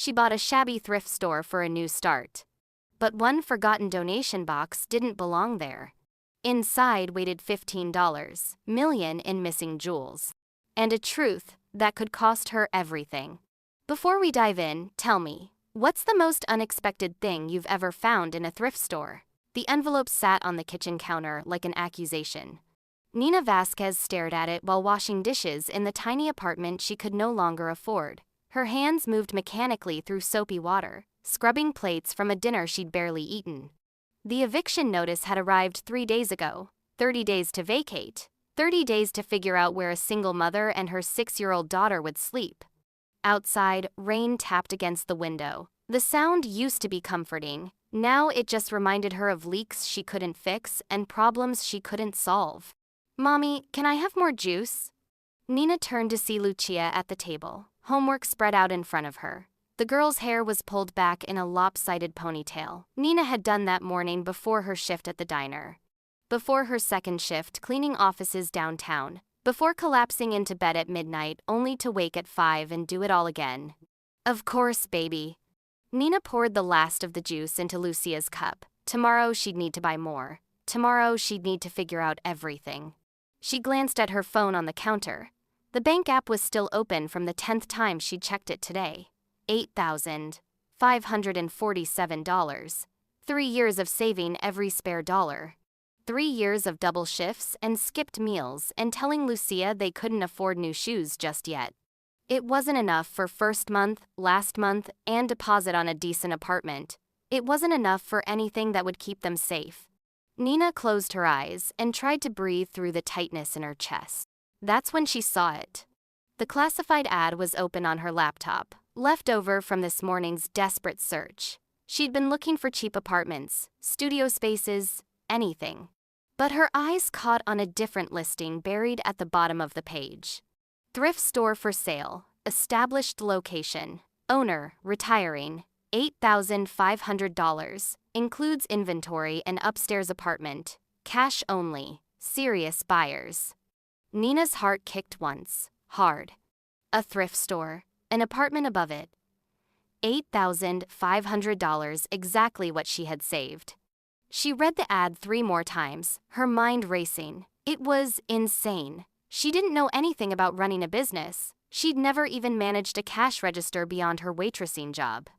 She bought a shabby thrift store for a new start. But one forgotten donation box didn't belong there. Inside waited $15 million in missing jewels. And a truth that could cost her everything. Before we dive in, tell me, what's the most unexpected thing you've ever found in a thrift store? The envelope sat on the kitchen counter like an accusation. Nina Vasquez stared at it while washing dishes in the tiny apartment she could no longer afford. Her hands moved mechanically through soapy water, scrubbing plates from a dinner she'd barely eaten. The eviction notice had arrived 3 days ago, 30 days to vacate, 30 days to figure out where a single mother and her 6-year-old daughter would sleep. Outside, rain tapped against the window. The sound used to be comforting. Now it just reminded her of leaks she couldn't fix and problems she couldn't solve. "Mommy, can I have more juice?" Nina turned to see Lucia at the table, homework spread out in front of her. The girl's hair was pulled back in a lopsided ponytail. Nina had done that morning before her shift at the diner. Before her second shift cleaning offices downtown. Before collapsing into bed at midnight only to wake at 5 and do it all again. "Of course, baby." Nina poured the last of the juice into Lucia's cup. Tomorrow she'd need to buy more. Tomorrow she'd need to figure out everything. She glanced at her phone on the counter. The bank app was still open from the 10th time she'd checked it today. $8,547. 3 years of saving every spare dollar. 3 years of double shifts and skipped meals and telling Lucia they couldn't afford new shoes just yet. It wasn't enough for first month, last month, and deposit on a decent apartment. It wasn't enough for anything that would keep them safe. Nina closed her eyes and tried to breathe through the tightness in her chest. That's when she saw it. The classified ad was open on her laptop, left over from this morning's desperate search. She'd been looking for cheap apartments, studio spaces, anything. But her eyes caught on a different listing buried at the bottom of the page. Thrift store for sale, established location, owner, retiring, $8,500, includes inventory and upstairs apartment, cash only, serious buyers. Nina's heart kicked once, hard. A thrift store, an apartment above it. $8,500, exactly what she had saved. She read the ad 3 more times, her mind racing. It was insane. She didn't know anything about running a business. She'd never even managed a cash register beyond her waitressing job.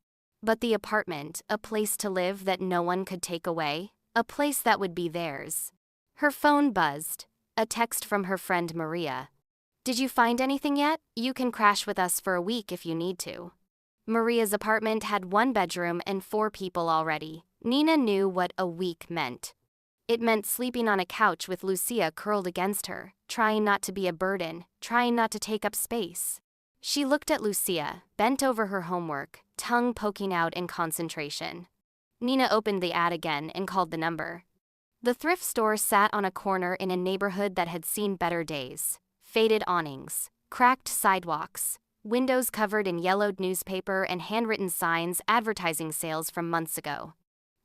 But the apartment, a place to live that no one could take away, a place that would be theirs. Her phone buzzed, a text from her friend Maria. "Did you find anything yet? You can crash with us for a week if you need to." Maria's apartment had 1 bedroom and 4 people already. Nina knew what a week meant. It meant sleeping on a couch with Lucia curled against her, trying not to be a burden, trying not to take up space. She looked at Lucia, bent over her homework, tongue poking out in concentration. Nina opened the ad again and called the number. The thrift store sat on a corner in a neighborhood that had seen better days. Faded awnings, cracked sidewalks, windows covered in yellowed newspaper and handwritten signs advertising sales from months ago.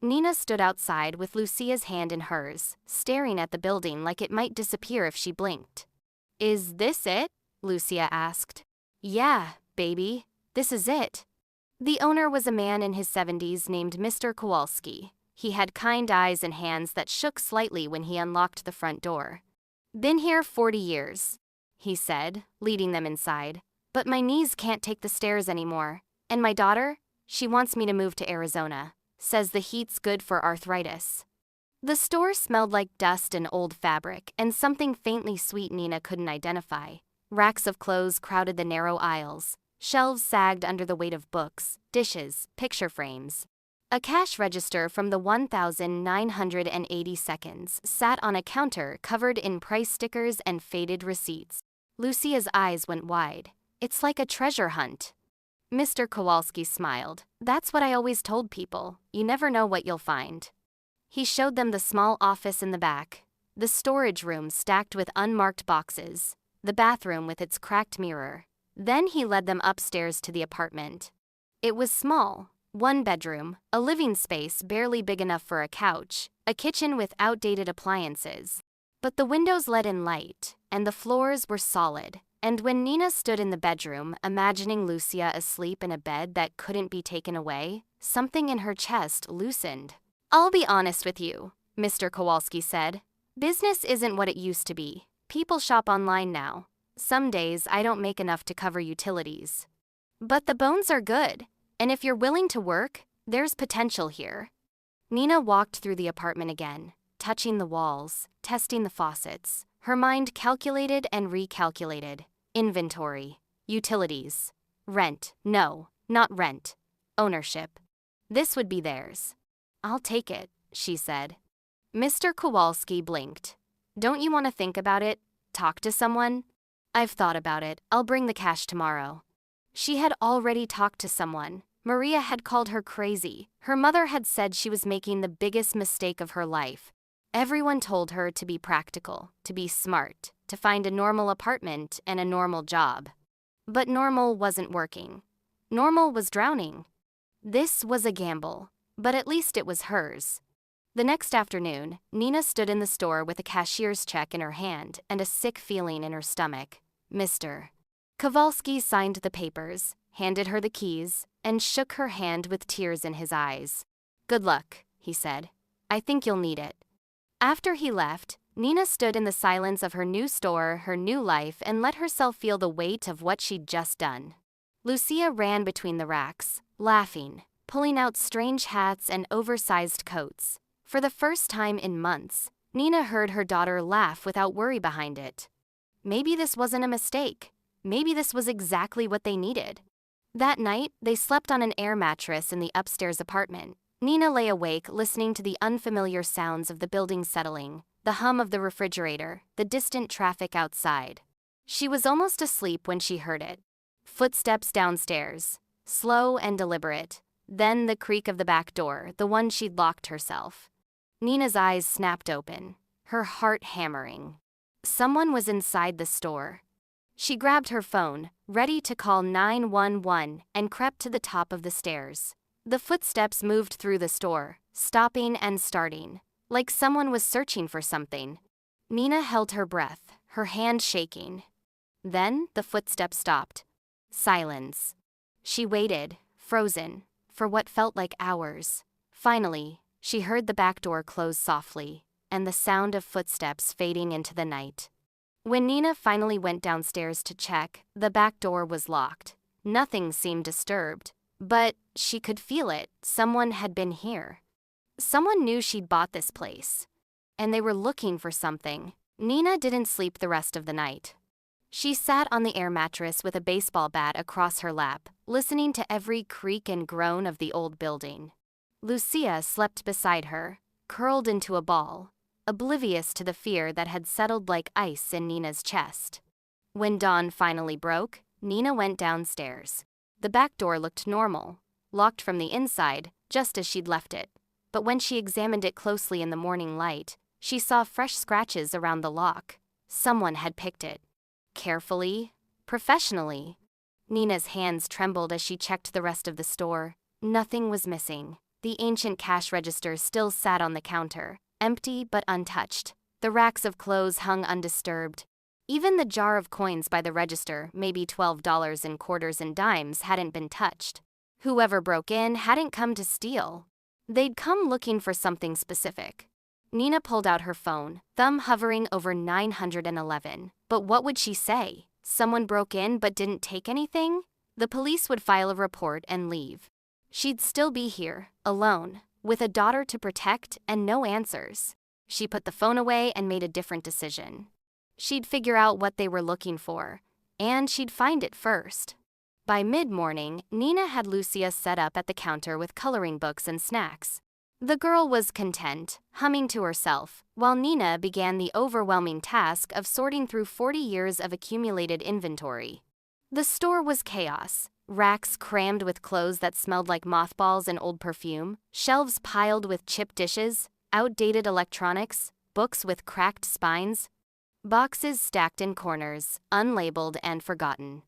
Nina stood outside with Lucia's hand in hers, staring at the building like it might disappear if she blinked. "Is this it?" Lucia asked. "Yeah, baby, this is it." The owner was a man in his 70s named Mr. Kowalski. He had kind eyes and hands that shook slightly when he unlocked the front door. "Been here 40 years, he said, leading them inside. "But my knees can't take the stairs anymore. And my daughter, she wants me to move to Arizona. Says the heat's good for arthritis." The store smelled like dust and old fabric and something faintly sweet Nina couldn't identify. Racks of clothes crowded the narrow aisles. Shelves sagged under the weight of books, dishes, picture frames. A cash register from the 1982nd sat on a counter covered in price stickers and faded receipts. Lucia's eyes went wide. "It's like a treasure hunt." Mr. Kowalski smiled. "That's what I always told people. You never know what you'll find." He showed them the small office in the back, the storage room stacked with unmarked boxes, the bathroom with its cracked mirror. Then he led them upstairs to the apartment. It was small, 1 bedroom, a living space barely big enough for a couch, a kitchen with outdated appliances. But the windows let in light, and the floors were solid. And when Nina stood in the bedroom, imagining Lucia asleep in a bed that couldn't be taken away, something in her chest loosened. "I'll be honest with you," Mr. Kowalski said. "Business isn't what it used to be. People shop online now. Some days I don't make enough to cover utilities. But the bones are good, and if you're willing to work, there's potential here." Nina walked through the apartment again, touching the walls, testing the faucets. Her mind calculated and recalculated. Inventory, utilities, rent. No, not rent. Ownership. This would be theirs. "I'll take it," she said. Mr. Kowalski blinked. "Don't you want to think about it? Talk to someone?" "I've thought about it. I'll bring the cash tomorrow." She had already talked to someone. Maria had called her crazy. Her mother had said she was making the biggest mistake of her life. Everyone told her to be practical, to be smart, to find a normal apartment and a normal job. But normal wasn't working. Normal was drowning. This was a gamble, but at least it was hers. The next afternoon, Nina stood in the store with a cashier's check in her hand and a sick feeling in her stomach. Mr. Kowalski signed the papers, handed her the keys, and shook her hand with tears in his eyes. "Good luck," he said. "I think you'll need it." After he left, Nina stood in the silence of her new store, her new life, and let herself feel the weight of what she'd just done. Lucia ran between the racks, laughing, pulling out strange hats and oversized coats. For the first time in months, Nina heard her daughter laugh without worry behind it. Maybe this wasn't a mistake. Maybe this was exactly what they needed. That night, they slept on an air mattress in the upstairs apartment. Nina lay awake, listening to the unfamiliar sounds of the building settling, the hum of the refrigerator, the distant traffic outside. She was almost asleep when she heard it. Footsteps downstairs, slow and deliberate. Then the creak of the back door, the one she'd locked herself. Nina's eyes snapped open, her heart hammering. Someone was inside the store. She grabbed her phone, ready to call 911, and crept to the top of the stairs. The footsteps moved through the store, stopping and starting, like someone was searching for something. Nina held her breath, her hand shaking. Then the footsteps stopped. Silence. She waited, frozen, for what felt like hours. Finally, she heard the back door close softly, and the sound of footsteps fading into the night. When Nina finally went downstairs to check, the back door was locked. Nothing seemed disturbed. But she could feel it. Someone had been here. Someone knew she'd bought this place. And they were looking for something. Nina didn't sleep the rest of the night. She sat on the air mattress with a baseball bat across her lap, listening to every creak and groan of the old building. Lucia slept beside her, curled into a ball, oblivious to the fear that had settled like ice in Nina's chest. When dawn finally broke, Nina went downstairs. The back door looked normal, locked from the inside, just as she'd left it. But when she examined it closely in the morning light, she saw fresh scratches around the lock. Someone had picked it. Carefully, professionally. Nina's hands trembled as she checked the rest of the store. Nothing was missing. The ancient cash register still sat on the counter, empty but untouched. The racks of clothes hung undisturbed. Even the jar of coins by the register, maybe $12 in quarters and dimes, hadn't been touched. Whoever broke in hadn't come to steal. They'd come looking for something specific. Nina pulled out her phone, thumb hovering over 911. But what would she say? Someone broke in but didn't take anything? The police would file a report and leave. She'd still be here, alone, with a daughter to protect and no answers. She put the phone away and made a different decision. She'd figure out what they were looking for, and she'd find it first. By mid-morning, Nina had Lucia set up at the counter with coloring books and snacks. The girl was content, humming to herself, while Nina began the overwhelming task of sorting through 40 years of accumulated inventory. The store was chaos. Racks crammed with clothes that smelled like mothballs and old perfume, shelves piled with chipped dishes, outdated electronics, books with cracked spines. Boxes stacked in corners, unlabeled and forgotten.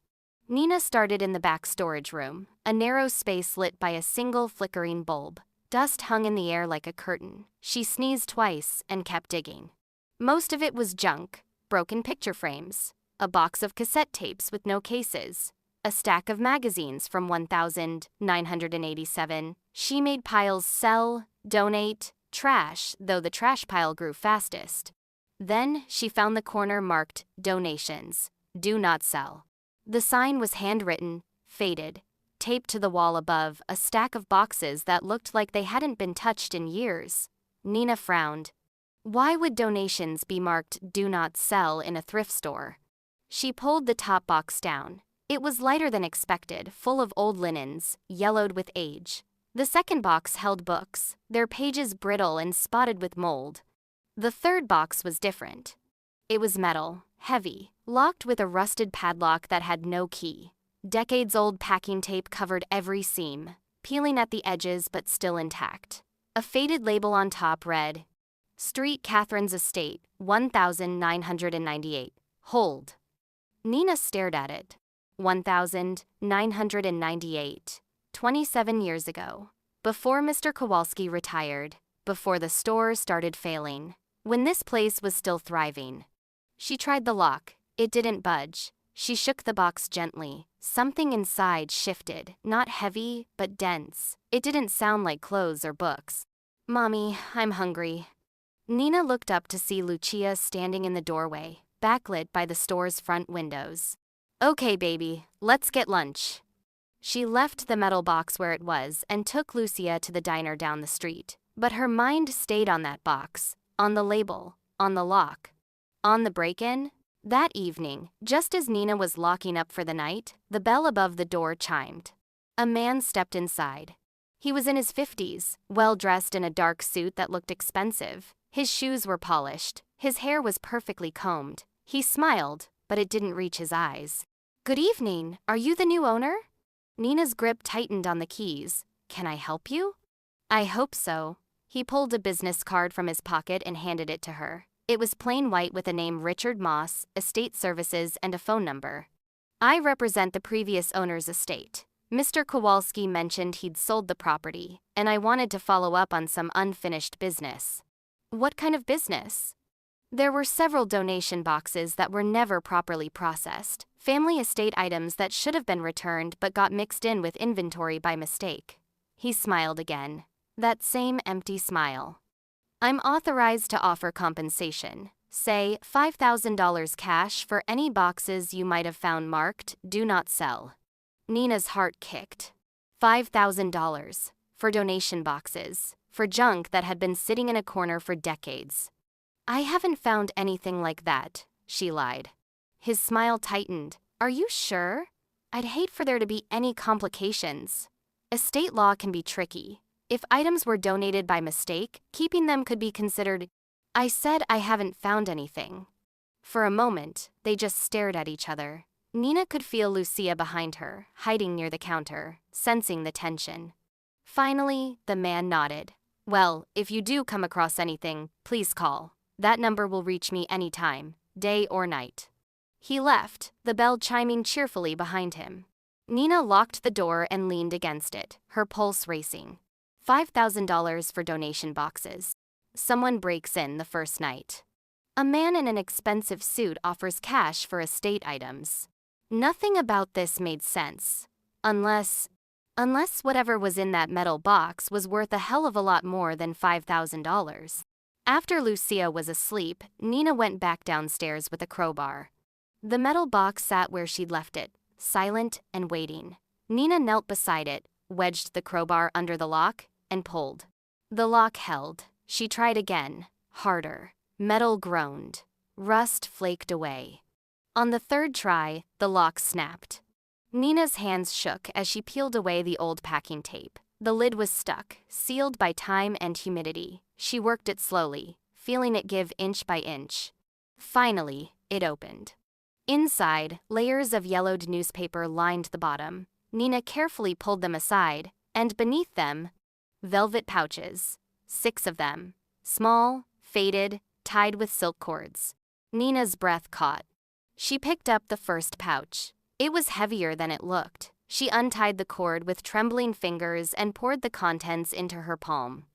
Nina started in the back storage room, a narrow space lit by a single flickering bulb. Dust hung in the air like a curtain. She sneezed twice and kept digging. Most of it was junk, broken picture frames, a box of cassette tapes with no cases, a stack of magazines from 1987. She made piles sell, donate, trash, though the trash pile grew fastest. Then she found the corner marked donations, do not sell. The sign was handwritten, faded, taped to the wall above a stack of boxes that looked like they hadn't been touched in years. Nina frowned. Why would donations be marked do not sell in a thrift store? She pulled the top box down. It was lighter than expected, full of old linens, yellowed with age. The second box held books, their pages brittle and spotted with mold. The third box was different. It was metal, heavy, locked with a rusted padlock that had no key. Decades-old packing tape covered every seam, peeling at the edges but still intact. A faded label on top read, Street Catherine's Estate, 1998. Hold. Nina stared at it. 1998. 27 years ago. Before Mr. Kowalski retired. Before the store started failing. When this place was still thriving. She tried the lock. It didn't budge. She shook the box gently. Something inside shifted, not heavy, but dense. It didn't sound like clothes or books. Mommy, I'm hungry. Nina looked up to see Lucia standing in the doorway, backlit by the store's front windows. Okay, baby, let's get lunch. She left the metal box where it was and took Lucia to the diner down the street. But her mind stayed on that box, on the label, on the lock, on the break-in. That evening, just as Nina was locking up for the night, the bell above the door chimed. A man stepped inside. He was in his 50s, well-dressed in a dark suit that looked expensive. His shoes were polished. His hair was perfectly combed. He smiled, but it didn't reach his eyes. Good evening. Are you the new owner? Nina's grip tightened on the keys. Can I help you? I hope so. He pulled a business card from his pocket and handed it to her. It was plain white with the name Richard Moss, Estate Services, and a phone number. I represent the previous owner's estate. Mr. Kowalski mentioned he'd sold the property, and I wanted to follow up on some unfinished business. What kind of business? There were several donation boxes that were never properly processed, family estate items that should have been returned but got mixed in with inventory by mistake. He smiled again. That same empty smile. I'm authorized to offer compensation, say $5,000 cash for any boxes you might have found marked, do not sell. Nina's heart kicked. $5,000 for donation boxes, for junk that had been sitting in a corner for decades. I haven't found anything like that, she lied. His smile tightened. Are you sure? I'd hate for there to be any complications. Estate law can be tricky. If items were donated by mistake, keeping them could be considered. I said I haven't found anything. For a moment, they just stared at each other. Nina could feel Lucia behind her, hiding near the counter, sensing the tension. Finally, the man nodded. Well, if you do come across anything, please call. That number will reach me anytime, day or night. He left, the bell chiming cheerfully behind him. Nina locked the door and leaned against it, her pulse racing. $5,000 for donation boxes. Someone breaks in the first night. A man in an expensive suit offers cash for estate items. Nothing about this made sense. Unless whatever was in that metal box was worth a hell of a lot more than $5,000. After Lucia was asleep, Nina went back downstairs with a crowbar. The metal box sat where she'd left it, silent and waiting. Nina knelt beside it, wedged the crowbar under the lock, and pulled. The lock held. She tried again, harder. Metal groaned. Rust flaked away. On the third try, the lock snapped. Nina's hands shook as she peeled away the old packing tape. The lid was stuck, sealed by time and humidity. She worked it slowly, feeling it give inch by inch. Finally, it opened. Inside, layers of yellowed newspaper lined the bottom. Nina carefully pulled them aside, and beneath them, velvet pouches. 6 of them. Small, faded, tied with silk cords. Nina's breath caught. She picked up the first pouch. It was heavier than it looked. She untied the cord with trembling fingers and poured the contents into her palm.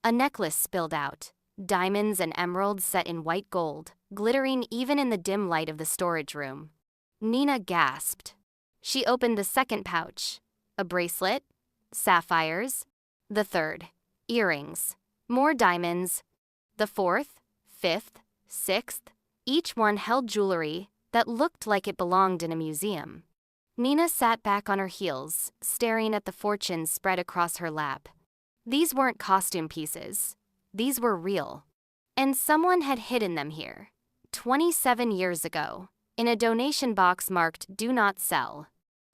A necklace spilled out. diamonds and emeralds set in white gold, glittering even in the dim light of the storage room. Nina gasped. She opened the second pouch. A bracelet, sapphires. The third, earrings, more diamonds. The fourth, fifth, sixth, each one held jewelry that looked like it belonged in a museum. Nina sat back on her heels, staring at the fortunes spread across her lap. These weren't costume pieces. These were real. And someone had hidden them here, 27 years ago, in a donation box marked "Do Not Sell."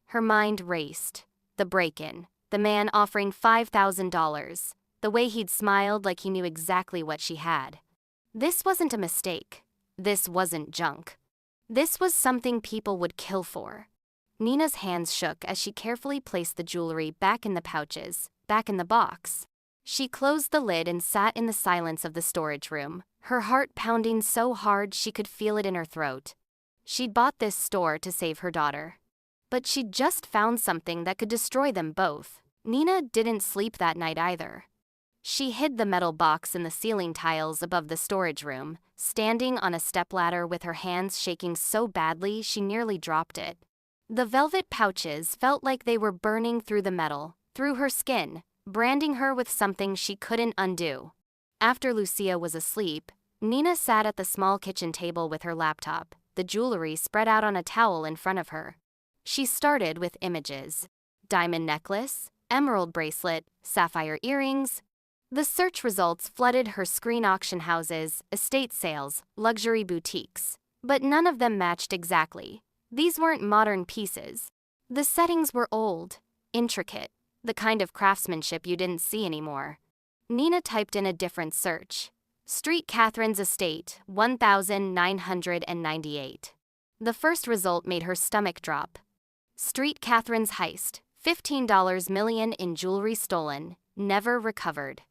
Her mind raced. The break-in, the man offering $5,000, the way he'd smiled like he knew exactly what she had. This wasn't a mistake. This wasn't junk. This was something people would kill for. Nina's hands shook as she carefully placed the jewelry back in the pouches, back in the box. She closed the lid and sat in the silence of the storage room, her heart pounding so hard she could feel it in her throat. She'd bought this store to save her daughter. But she'd just found something that could destroy them both. Nina didn't sleep that night either. She hid the metal box in the ceiling tiles above the storage room, standing on a stepladder with her hands shaking so badly she nearly dropped it. The velvet pouches felt like they were burning through the metal, through her skin, branding her with something she couldn't undo. After Lucia was asleep, Nina sat at the small kitchen table with her laptop, the jewelry spread out on a towel in front of her. She started with images. Diamond necklace, emerald bracelet, sapphire earrings. The search results flooded her screen auction houses, estate sales, luxury boutiques. But none of them matched exactly. These weren't modern pieces. The settings were old, intricate, the kind of craftsmanship you didn't see anymore. Nina typed in a different search. Street Catherine's estate, 1,998. The first result made her stomach drop. Street Catherine's heist, $15 million in jewelry stolen, never recovered.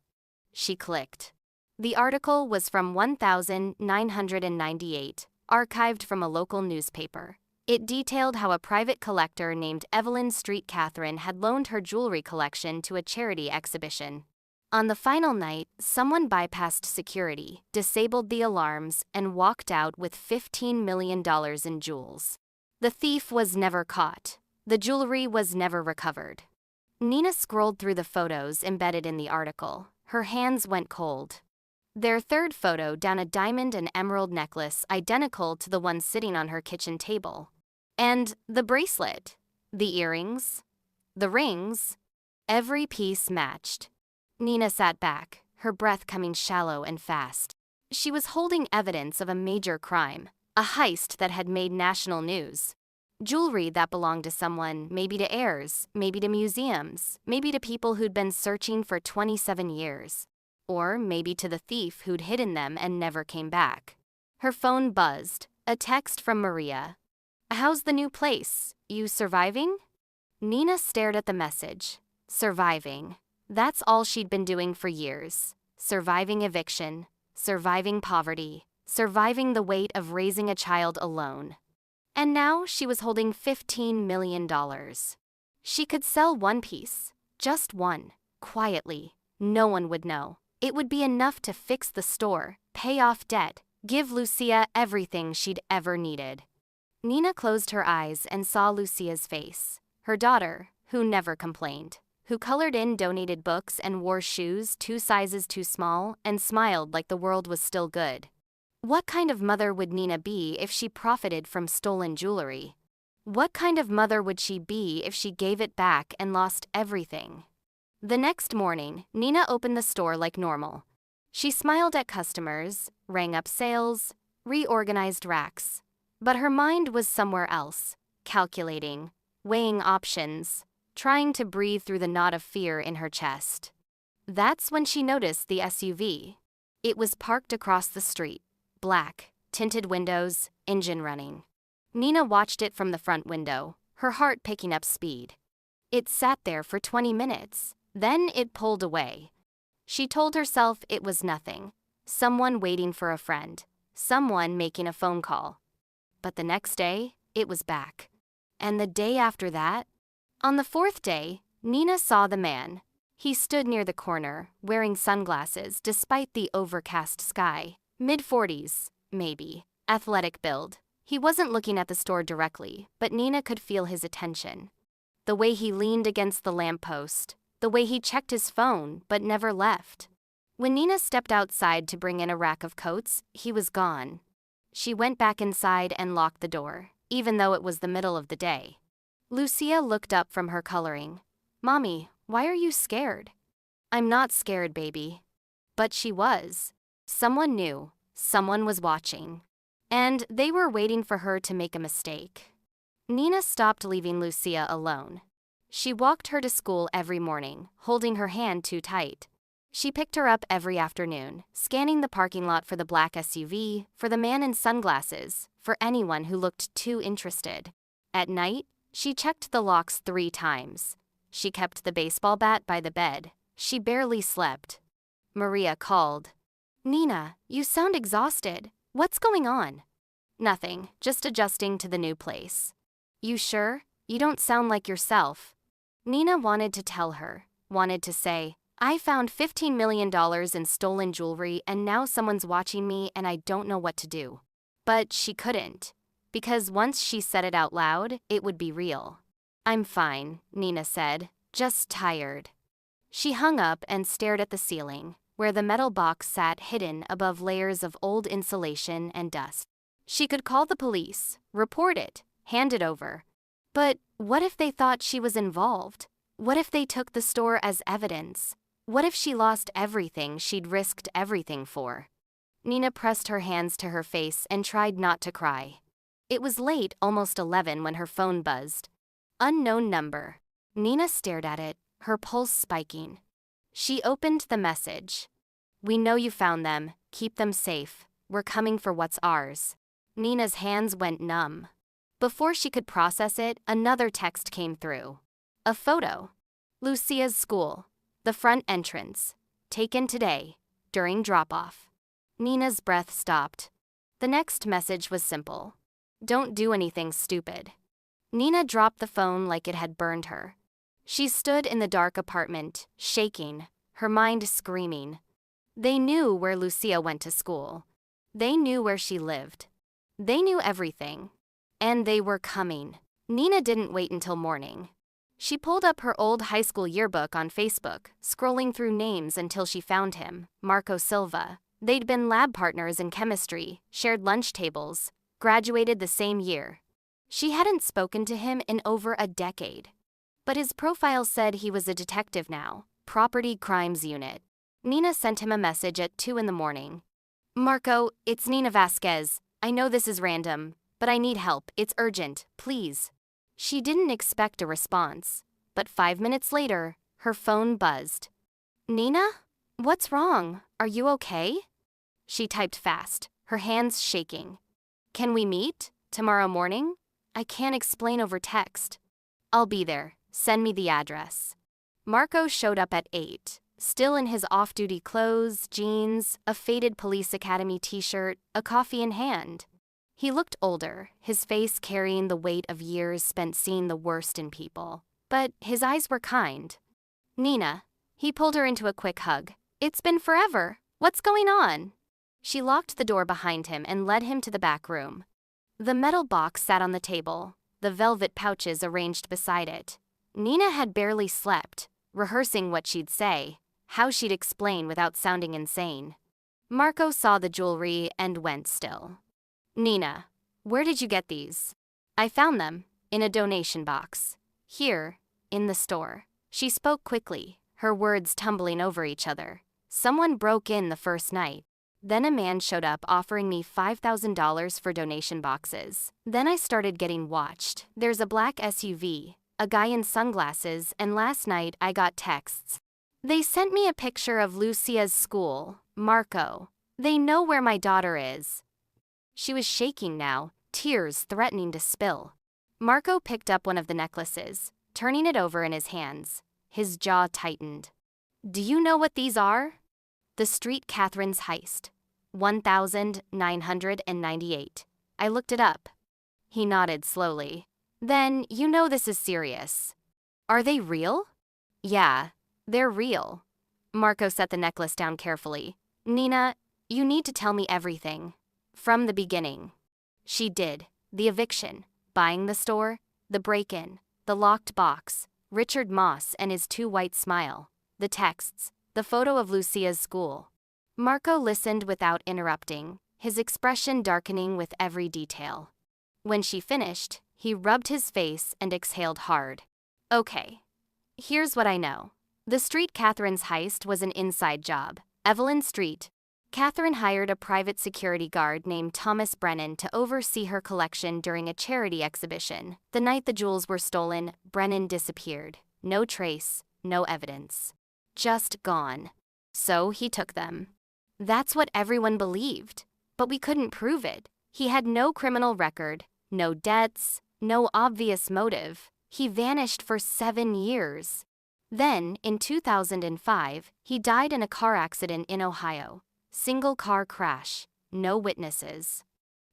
She clicked. The article was from 1,998, archived from a local newspaper. It detailed how a private collector named Evelyn Street Catherine had loaned her jewelry collection to a charity exhibition. On the final night, someone bypassed security, disabled the alarms, and walked out with $15 million in jewels. The thief was never caught. The jewelry was never recovered. Nina scrolled through the photos embedded in the article. Her hands went cold. Their third photo down a diamond and emerald necklace identical to the one sitting on her kitchen table. And the bracelet, the earrings, the rings, every piece matched. Nina sat back, her breath coming shallow and fast. She was holding evidence of a major crime, a heist that had made national news. Jewelry that belonged to someone, maybe to heirs, maybe to museums, maybe to people who'd been searching for 27 years. Or maybe to the thief who'd hidden them and never came back. Her phone buzzed, a text from Maria. "How's the new place? You surviving?" Nina stared at the message. Surviving. That's all she'd been doing for years. Surviving eviction, surviving poverty, surviving the weight of raising a child alone. And now she was holding $15 million. She could sell one piece, just one, quietly. No one would know. It would be enough to fix the store, pay off debt, give Lucia everything she'd ever needed. Nina closed her eyes and saw Lucia's face. Her daughter, who never complained, who colored in donated books and wore shoes 2 sizes too small and smiled like the world was still good. What kind of mother would Nina be if she profited from stolen jewelry? What kind of mother would she be if she gave it back and lost everything? The next morning, Nina opened the store like normal. She smiled at customers, rang up sales, reorganized racks. But her mind was somewhere else, calculating, weighing options, trying to breathe through the knot of fear in her chest. That's when she noticed the SUV. It was parked across the street, black, tinted windows, engine running. Nina watched it from the front window, her heart picking up speed. It sat there for 20 minutes, then it pulled away. She told herself it was nothing, someone waiting for a friend, someone making a phone call. But the next day, it was back. And the day after that? On the 4th day, Nina saw the man. He stood near the corner, wearing sunglasses despite the overcast sky. Mid-40s, maybe. Athletic build. He wasn't looking at the store directly, but Nina could feel his attention. The way he leaned against the lamppost. The way he checked his phone, but never left. When Nina stepped outside to bring in a rack of coats, he was gone. She went back inside and locked the door, even though it was the middle of the day. Lucia looked up from her coloring. "Mommy, why are you scared?" "I'm not scared, baby." But she was. Someone knew. Someone was watching. And they were waiting for her to make a mistake. Nina stopped leaving Lucia alone. She walked her to school every morning, holding her hand too tight. She picked her up every afternoon, scanning the parking lot for the black SUV, for the man in sunglasses, for anyone who looked too interested. At night, she checked the locks 3 times. She kept the baseball bat by the bed. She barely slept. Maria called. "Nina, you sound exhausted. What's going on?" "Nothing, just adjusting to the new place." "You sure? You don't sound like yourself." Nina wanted to tell her, wanted to say, "I found $15 million in stolen jewelry and now someone's watching me and I don't know what to do." But she couldn't, because once she said it out loud, it would be real. "I'm fine," Nina said, "just tired." She hung up and stared at the ceiling, where the metal box sat hidden above layers of old insulation and dust. She could call the police, report it, hand it over. But what if they thought she was involved? What if they took the store as evidence? What if she lost everything she'd risked everything for? Nina pressed her hands to her face and tried not to cry. It was late, almost 11, when her phone buzzed. Unknown number. Nina stared at it, her pulse spiking. She opened the message. "We know you found them. Keep them safe. We're coming for what's ours." Nina's hands went numb. Before she could process it, another text came through. A photo. Lucia's school. The front entrance. Taken today, during drop-off. Nina's breath stopped. The next message was simple. "Don't do anything stupid." Nina dropped the phone like it had burned her. She stood in the dark apartment, shaking, her mind screaming. They knew where Lucia went to school. They knew where she lived. They knew everything. And they were coming. Nina didn't wait until morning. She pulled up her old high school yearbook on Facebook, scrolling through names until she found him, Marco Silva. They'd been lab partners in chemistry, shared lunch tables, graduated the same year. She hadn't spoken to him in over a decade. But his profile said he was a detective now, Property Crimes Unit. Nina sent him a message at 2 in the morning. "Marco, it's Nina Vasquez. I know this is random, but I need help. It's urgent, please." She didn't expect a response, but 5 minutes later, her phone buzzed. "Nina? What's wrong? Are you okay?" She typed fast, her hands shaking. "Can we meet? Tomorrow morning? I can't explain over text." "I'll be there. Send me the address." Marco showed up at 8, still in his off-duty clothes, jeans, a faded police academy t-shirt, a coffee in hand. He looked older, his face carrying the weight of years spent seeing the worst in people. But his eyes were kind. "Nina." He pulled her into a quick hug. "It's been forever. What's going on?" She locked the door behind him and led him to the back room. The metal box sat on the table, the velvet pouches arranged beside it. Nina had barely slept, rehearsing what she'd say, how she'd explain without sounding insane. Marco saw the jewelry and went still. "Nina, where did you get these?" "I found them, in a donation box. Here, in the store." She spoke quickly, her words tumbling over each other. "Someone broke in the first night. Then a man showed up offering me $5,000 for donation boxes. Then I started getting watched. There's a black SUV, a guy in sunglasses, and last night I got texts. They sent me a picture of Lucia's school, Marco. They know where my daughter is." She was shaking now, tears threatening to spill. Marco picked up one of the necklaces, turning it over in his hands. His jaw tightened. "Do you know what these are?" "The Street Catherine's heist. 1,998. I looked it up." He nodded slowly. "Then you know this is serious." "Are they real?" "Yeah. They're real. Marco set the necklace down carefully. Nina, you need to tell me everything. From the beginning. She did. The eviction, buying the store, the break-in, the locked box, Richard Moss and his too white smile, the texts, the photo of Lucia's school. Marco listened without interrupting, his expression darkening with every detail. When she finished, he rubbed his face and exhaled hard. Okay. Here's what I know. The street Catherine's heist was an inside job. Evelyn Street. Catherine hired a private security guard named Thomas Brennan to oversee her collection during a charity exhibition. The night the jewels were stolen, Brennan disappeared. No trace, no evidence. Just gone. So he took them. That's what everyone believed. But we couldn't prove it. He had no criminal record, no debts, no obvious motive. He vanished for 7 years. Then, in 2005, he died in a car accident in Ohio. Single car crash, no witnesses.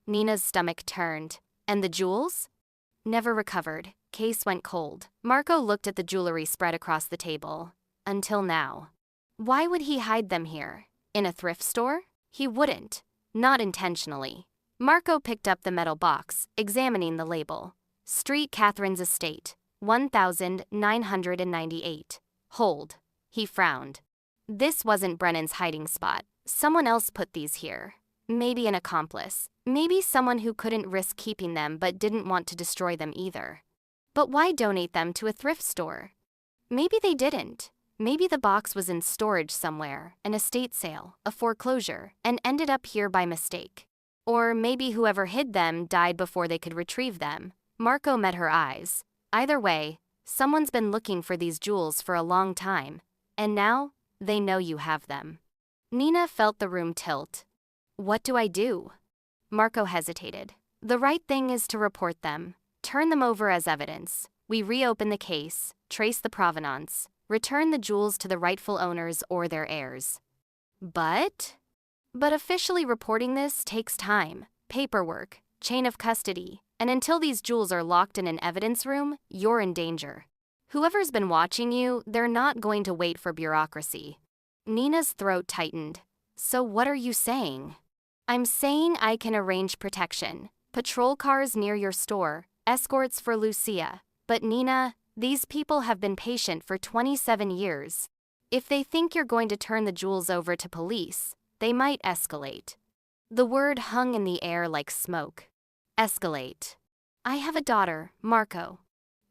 Nina's stomach turned. And the jewels? Never recovered. Case went cold. Marco looked at the jewelry spread across the table. Until now. Why would he hide them here? In a thrift store? He wouldn't. Not intentionally. Marco picked up the metal box, examining the label. Street Catherine's Estate, 1998. Hold. He frowned. This wasn't Brennan's hiding spot. Someone else put these here. Maybe an accomplice. Maybe someone who couldn't risk keeping them but didn't want to destroy them either. But why donate them to a thrift store? Maybe they didn't. Maybe the box was in storage somewhere, an estate sale, a foreclosure, and ended up here by mistake. Or maybe whoever hid them died before they could retrieve them. Marco met her eyes. Either way, someone's been looking for these jewels for a long time, and now they know you have them. Nina felt the room tilt. What do I do? Marco hesitated. The right thing is to report them. Turn them over as evidence. We reopen the case, trace the provenance, return the jewels to the rightful owners or their heirs. But officially reporting this takes time, paperwork, chain of custody, and until these jewels are locked in an evidence room, you're in danger. Whoever's been watching you, they're not going to wait for bureaucracy. Nina's throat tightened. So what are you saying? I'm saying I can arrange protection. Patrol cars near your store, escorts for Lucia. But Nina, these people have been patient for 27 years. If they think you're going to turn the jewels over to police, they might escalate. The word hung in the air like smoke. Escalate. I have a daughter, Marco.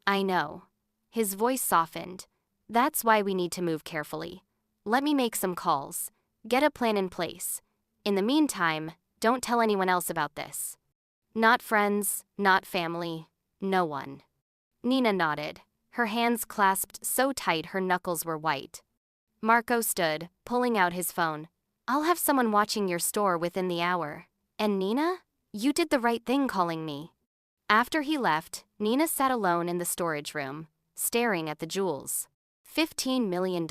I know. His voice softened. That's why we need to move carefully. Let me make some calls. Get a plan in place. In the meantime, don't tell anyone else about this. Not friends, not family, no one. Nina nodded, her hands clasped so tight her knuckles were white. Marco stood, pulling out his phone. I'll have someone watching your store within the hour. And Nina? You did the right thing calling me. After he left, Nina sat alone in the storage room, staring at the jewels. $15 million.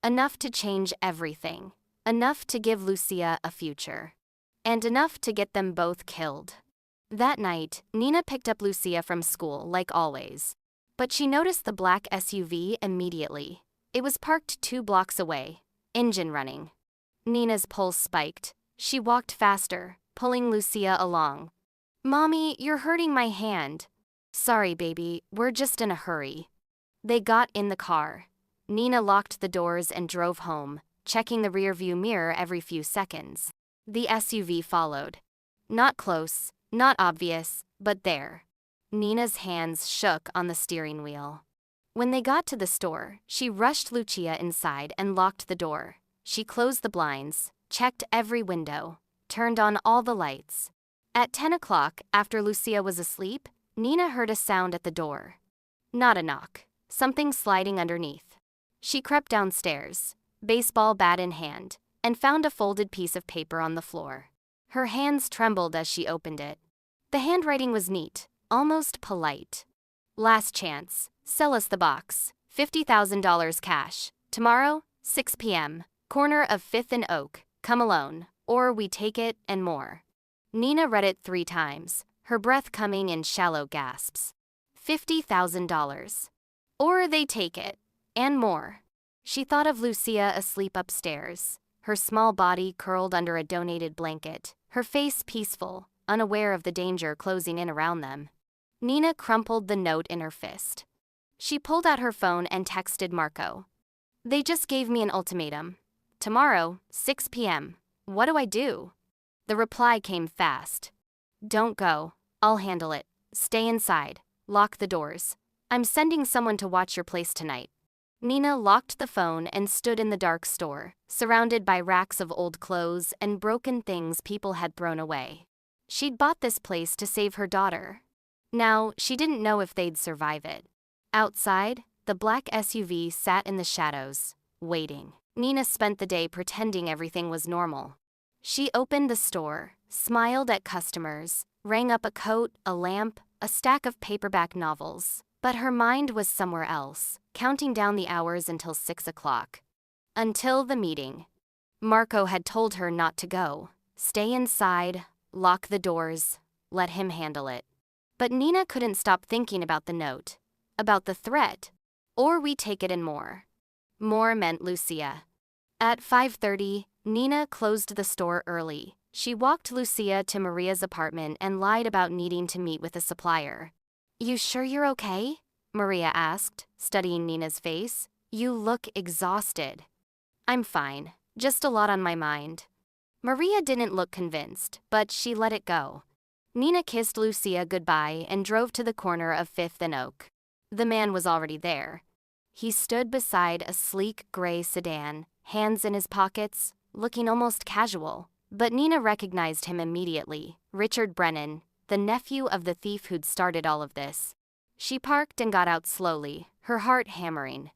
Enough to change everything. Enough to give Lucia a future. And enough to get them both killed. That night, Nina picked up Lucia from school, like always. But she noticed the black SUV immediately. It was parked 2 blocks away, engine running. Nina's pulse spiked. She walked faster, pulling Lucia along. Mommy, you're hurting my hand. Sorry, baby, we're just in a hurry. They got in the car. Nina locked the doors and drove home, checking the rearview mirror every few seconds. The SUV followed. Not close, not obvious, but there. Nina's hands shook on the steering wheel. When they got to the store, she rushed Lucia inside and locked the door. She closed the blinds, checked every window, turned on all the lights. At 10 o'clock, after Lucia was asleep, Nina heard a sound at the door. Not a knock, something sliding underneath. She crept downstairs, baseball bat in hand, and found a folded piece of paper on the floor. Her hands trembled as she opened it. The handwriting was neat, almost polite. Last chance, sell us the box, $50,000 cash. Tomorrow, 6 p.m., corner of 5th and Oak, come alone, or we take it and more. Nina read it 3 times, her breath coming in shallow gasps. $50,000. Or they take it, and more. She thought of Lucia asleep upstairs, her small body curled under a donated blanket, her face peaceful, unaware of the danger closing in around them. Nina crumpled the note in her fist. She pulled out her phone and texted Marco. They just gave me an ultimatum. Tomorrow, 6 p.m. What do I do? The reply came fast. Don't go. I'll handle it. Stay inside. Lock the doors. I'm sending someone to watch your place tonight. Nina locked the phone and stood in the dark store, surrounded by racks of old clothes and broken things people had thrown away. She'd bought this place to save her daughter. Now, she didn't know if they'd survive it. Outside, the black SUV sat in the shadows, waiting. Nina spent the day pretending everything was normal. She opened the store, smiled at customers, rang up a coat, a lamp, a stack of paperback novels. But her mind was somewhere else, counting down the hours until 6 o'clock. Until the meeting. Marco had told her not to go. Stay inside, lock the doors, let him handle it. But Nina couldn't stop thinking about the note, about the threat, or we take it and more. More meant Lucia. At 5:30, Nina closed the store early. She walked Lucia to Maria's apartment and lied about needing to meet with a supplier. You sure you're okay? Maria asked, studying Nina's face. You look exhausted. I'm fine, just a lot on my mind. Maria didn't look convinced, but she let it go. Nina kissed Lucia goodbye and drove to the corner of 5th and Oak. The man was already there. He stood beside a sleek gray sedan, hands in his pockets, looking almost casual. But Nina recognized him immediately, Richard Brennan, the nephew of the thief who'd started all of this. She parked and got out slowly, her heart hammering.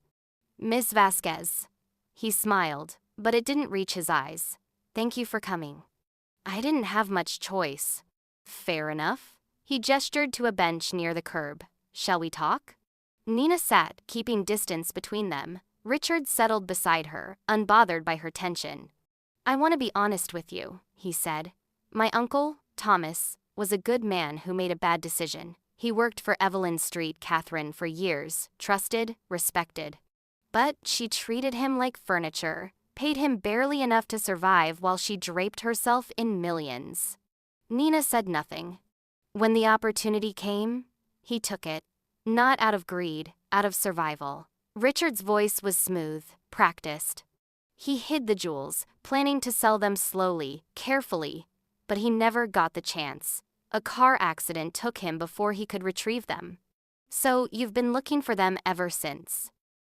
Miss Vasquez. He smiled, but it didn't reach his eyes. Thank you for coming. I didn't have much choice. Fair enough. He gestured to a bench near the curb. Shall we talk? Nina sat, keeping distance between them. Richard settled beside her, unbothered by her tension. I want to be honest with you, he said. My uncle, Thomas, was a good man who made a bad decision. He worked for Evelyn Street Catherine for years, trusted, respected. But she treated him like furniture, paid him barely enough to survive while she draped herself in millions. Nina said nothing. When the opportunity came, he took it. Not out of greed, out of survival. Richard's voice was smooth, practiced. He hid the jewels, planning to sell them slowly, carefully, but he never got the chance. A car accident took him before he could retrieve them. So you've been looking for them ever since.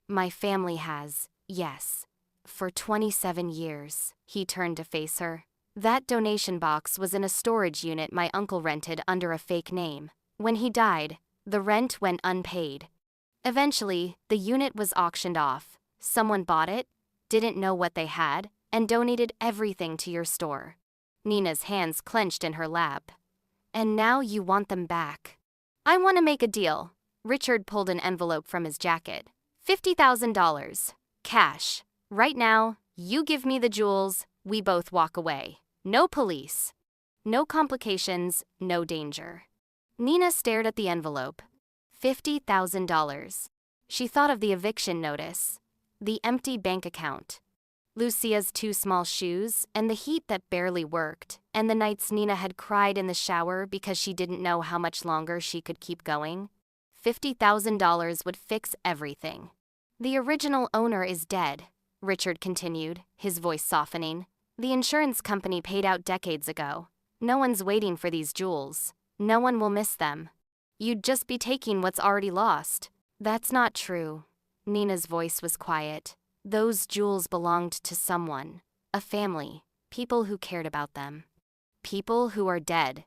My family has, yes. For 27 years, he turned to face her. That donation box was in a storage unit my uncle rented under a fake name. When he died, the rent went unpaid. Eventually, the unit was auctioned off. Someone bought it, didn't know what they had, and donated everything to your store. Nina's hands clenched in her lap. And now you want them back. I want to make a deal. Richard pulled an envelope from his jacket. $50,000. Cash. Right now, you give me the jewels, we both walk away. No police. No complications, no danger. Nina stared at the envelope. $50,000. She thought of the eviction notice, the empty bank account, Lucia's 2 small shoes, and the heat that barely worked, and the nights Nina had cried in the shower because she didn't know how much longer she could keep going. $50,000 would fix everything. The original owner is dead, Richard continued, his voice softening. The insurance company paid out decades ago. No one's waiting for these jewels. No one will miss them. You'd just be taking what's already lost. That's not true. Nina's voice was quiet. Those jewels belonged to someone, a family, people who cared about them. People who are dead.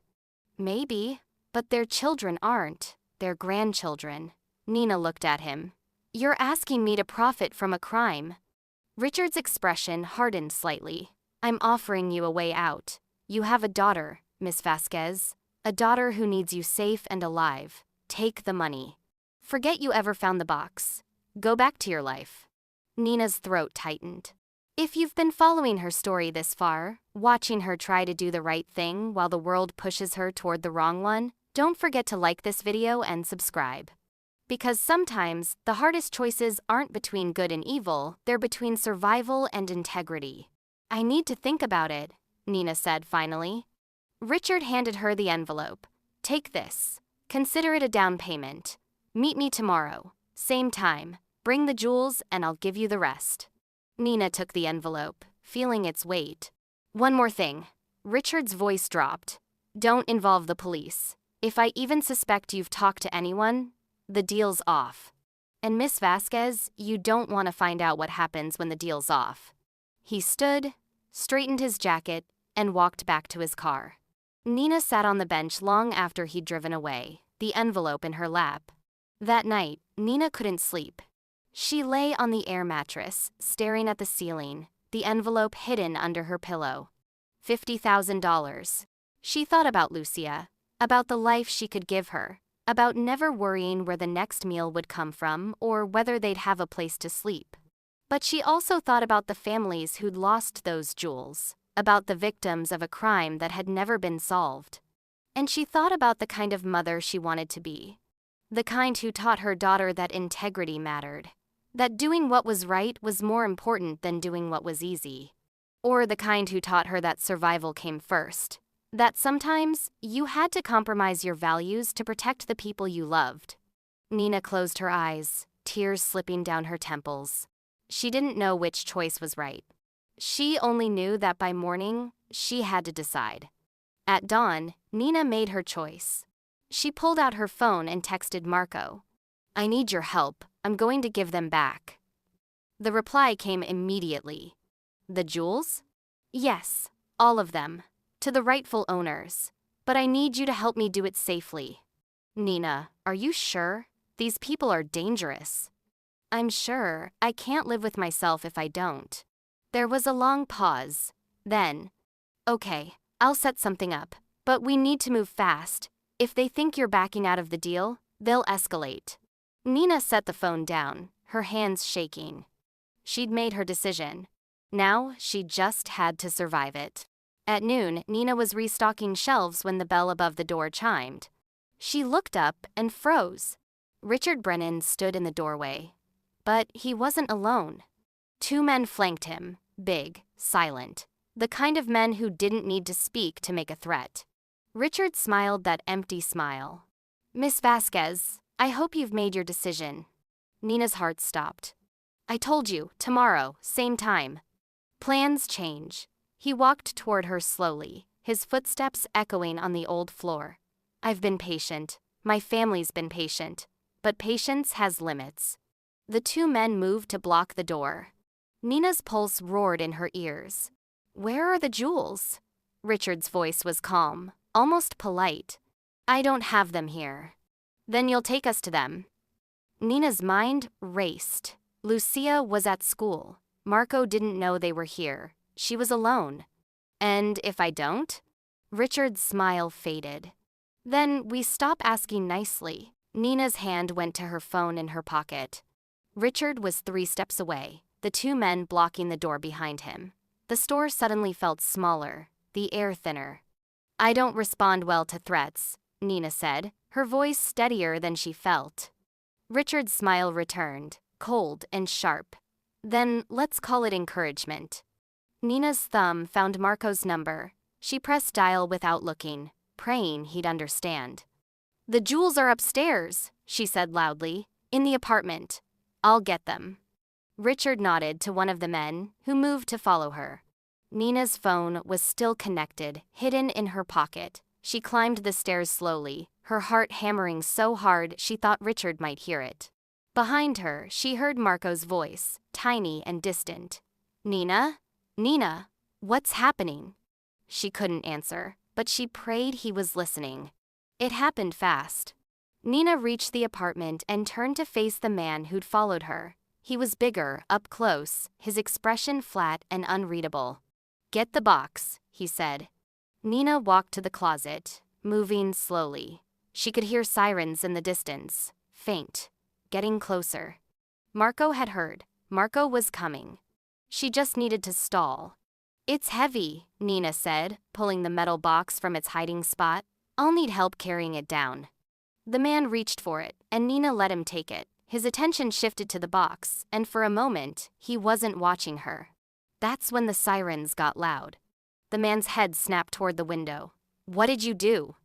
Maybe, but their children aren't, their grandchildren. Nina looked at him. You're asking me to profit from a crime. Richard's expression hardened slightly. I'm offering you a way out. You have a daughter, Miss Vasquez. A daughter who needs you safe and alive. Take the money. Forget you ever found the box. Go back to your life. Nina's throat tightened. If you've been following her story this far, watching her try to do the right thing while the world pushes her toward the wrong one, don't forget to like this video and subscribe. Because sometimes the hardest choices aren't between good and evil, they're between survival and integrity. I need to think about it, Nina said finally. Richard handed her the envelope. Take this. Consider it a down payment. Meet me tomorrow. Same time. Bring the jewels and I'll give you the rest. Nina took the envelope, feeling its weight. One more thing. Richard's voice dropped. Don't involve the police. If I even suspect you've talked to anyone, the deal's off. And Miss Vasquez, you don't want to find out what happens when the deal's off. He stood, straightened his jacket, and walked back to his car. Nina sat on the bench long after he'd driven away, the envelope in her lap. That night, Nina couldn't sleep. She lay on the air mattress, staring at the ceiling, the envelope hidden under her pillow. $50,000. She thought about Lucia, about the life she could give her, about never worrying where the next meal would come from or whether they'd have a place to sleep. But she also thought about the families who'd lost those jewels, about the victims of a crime that had never been solved. And she thought about the kind of mother she wanted to be. The kind who taught her daughter that integrity mattered, that doing what was right was more important than doing what was easy. Or the kind who taught her that survival came first, that sometimes you had to compromise your values to protect the people you loved. Nina closed her eyes, tears slipping down her temples. She didn't know which choice was right. She only knew that by morning, she had to decide. At dawn, Nina made her choice. She pulled out her phone and texted Marco. I need your help. I'm going to give them back. The reply came immediately. The jewels? Yes, all of them. To the rightful owners. But I need you to help me do it safely. Nina, are you sure? These people are dangerous. I'm sure. I can't live with myself if I don't. There was a long pause. Then, okay, I'll set something up, but we need to move fast. If they think you're backing out of the deal, they'll escalate. Nina set the phone down, her hands shaking. She'd made her decision. Now she just had to survive it. At noon, Nina was restocking shelves when the bell above the door chimed. She looked up and froze. Richard Brennan stood in the doorway. But he wasn't alone. Two men flanked him, big, silent, the kind of men who didn't need to speak to make a threat. Richard smiled that empty smile. Miss Vasquez, I hope you've made your decision. Nina's heart stopped. I told you, tomorrow, same time. Plans change. He walked toward her slowly, his footsteps echoing on the old floor. I've been patient. My family's been patient. But patience has limits. The two men moved to block the door. Nina's pulse roared in her ears. Where are the jewels? Richard's voice was calm, almost polite. I don't have them here. Then you'll take us to them. Nina's mind raced. Lucia was at school. Marco didn't know they were here. She was alone. And if I don't? Richard's smile faded. Then we stop asking nicely. Nina's hand went to her phone in her pocket. Richard was 3 steps away, the two men blocking the door behind him. The store suddenly felt smaller, the air thinner. I don't respond well to threats, Nina said, her voice steadier than she felt. Richard's smile returned, cold and sharp. Then let's call it encouragement. Nina's thumb found Marco's number. She pressed dial without looking, praying he'd understand. The jewels are upstairs, she said loudly, in the apartment. I'll get them. Richard nodded to one of the men, who moved to follow her. Nina's phone was still connected, hidden in her pocket. She climbed the stairs slowly, her heart hammering so hard she thought Richard might hear it. Behind her, she heard Marco's voice, tiny and distant. Nina? Nina, what's happening? She couldn't answer, but she prayed he was listening. It happened fast. Nina reached the apartment and turned to face the man who'd followed her. He was bigger, up close, his expression flat and unreadable. Get the box, he said. Nina walked to the closet, moving slowly. She could hear sirens in the distance, faint, getting closer. Marco had heard. Marco was coming. She just needed to stall. It's heavy, Nina said, pulling the metal box from its hiding spot. I'll need help carrying it down. The man reached for it, and Nina let him take it. His attention shifted to the box, and for a moment, he wasn't watching her. That's when the sirens got loud. The man's head snapped toward the window. "What did you do?"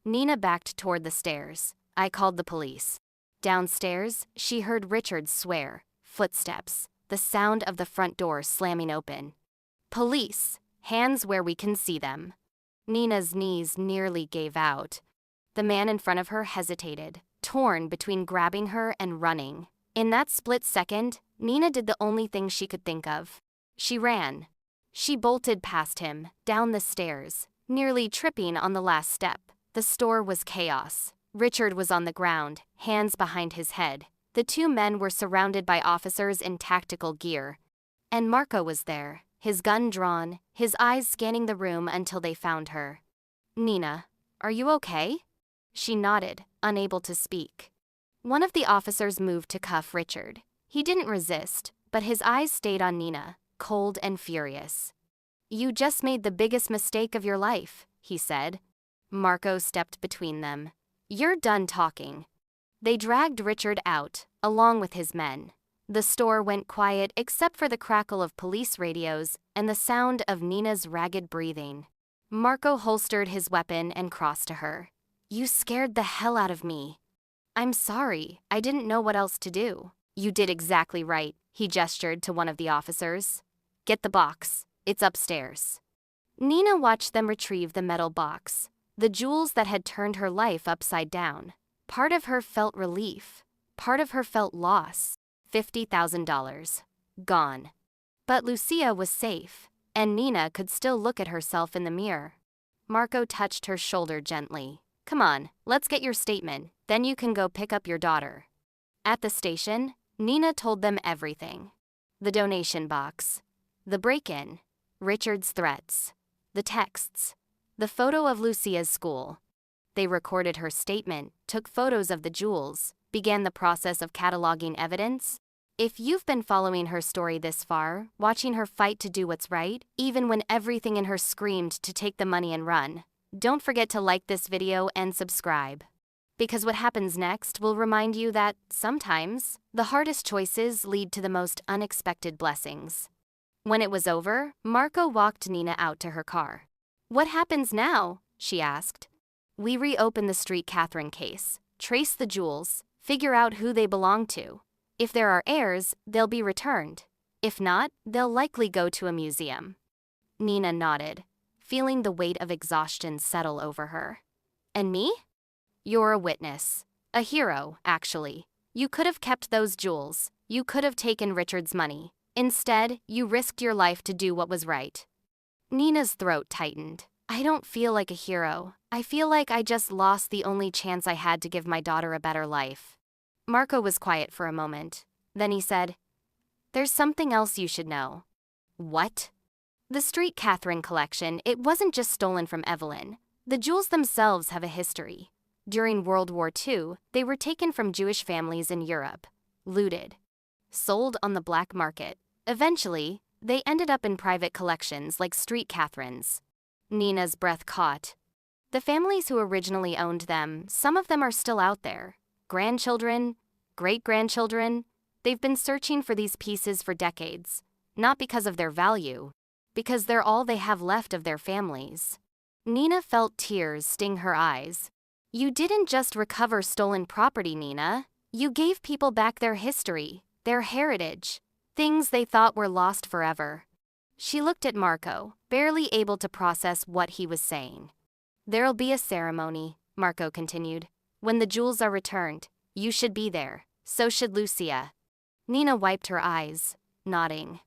Nina backed toward the stairs. "I called the police." Downstairs, she heard Richard swear, footsteps, the sound of the front door slamming open. "Police! Hands where we can see them." Nina's knees nearly gave out. The man in front of her hesitated, torn between grabbing her and running. In that split second, Nina did the only thing she could think of. She ran. She bolted past him, down the stairs, nearly tripping on the last step. The store was chaos. Richard was on the ground, hands behind his head. The two men were surrounded by officers in tactical gear. And Marco was there, his gun drawn, his eyes scanning the room until they found her. "Nina, are you okay?" She nodded, unable to speak. One of the officers moved to cuff Richard. He didn't resist, but his eyes stayed on Nina, cold and furious. "You just made the biggest mistake of your life," he said. Marco stepped between them. "You're done talking." They dragged Richard out, along with his men. The store went quiet except for the crackle of police radios and the sound of Nina's ragged breathing. Marco holstered his weapon and crossed to her. "You scared the hell out of me." "I'm sorry, I didn't know what else to do." "You did exactly right," he gestured to one of the officers. "Get the box, it's upstairs." Nina watched them retrieve the metal box, the jewels that had turned her life upside down. Part of her felt relief, part of her felt loss. $50,000. Gone. But Lucia was safe, and Nina could still look at herself in the mirror. Marco touched her shoulder gently. "Come on, let's get your statement, then you can go pick up your daughter." At the station, Nina told them everything. The donation box, the break-in, Richard's threats, the texts, the photo of Lucia's school. They recorded her statement, took photos of the jewels, began the process of cataloging evidence. If you've been following her story this far, watching her fight to do what's right, even when everything in her screamed to take the money and run, don't forget to like this video and subscribe. Because what happens next will remind you that, sometimes, the hardest choices lead to the most unexpected blessings. When it was over, Marco walked Nina out to her car. "What happens now?" she asked. "We reopen the Street Catherine case, trace the jewels, figure out who they belong to. If there are heirs, they'll be returned. If not, they'll likely go to a museum." Nina nodded, feeling the weight of exhaustion settle over her. "And me?" "You're a witness. A hero, actually. You could have kept those jewels. You could have taken Richard's money. Instead, you risked your life to do what was right." Nina's throat tightened. "I don't feel like a hero. I feel like I just lost the only chance I had to give my daughter a better life." Marco was quiet for a moment. Then he said, "There's something else you should know." "What?" "The Street Catherine collection, it wasn't just stolen from Evelyn. The jewels themselves have a history. During World War II, they were taken from Jewish families in Europe, looted, sold on the black market. Eventually, they ended up in private collections like Street Catherine's." Nina's breath caught. "The families who originally owned them, some of them are still out there. Grandchildren, great-grandchildren, they've been searching for these pieces for decades, not because of their value, because they're all they have left of their families." Nina felt tears sting her eyes. "You didn't just recover stolen property, Nina. You gave people back their history, their heritage, things they thought were lost forever." She looked at Marco, barely able to process what he was saying. "There'll be a ceremony," Marco continued. "When the jewels are returned, you should be there. So should Lucia." Nina wiped her eyes, nodding.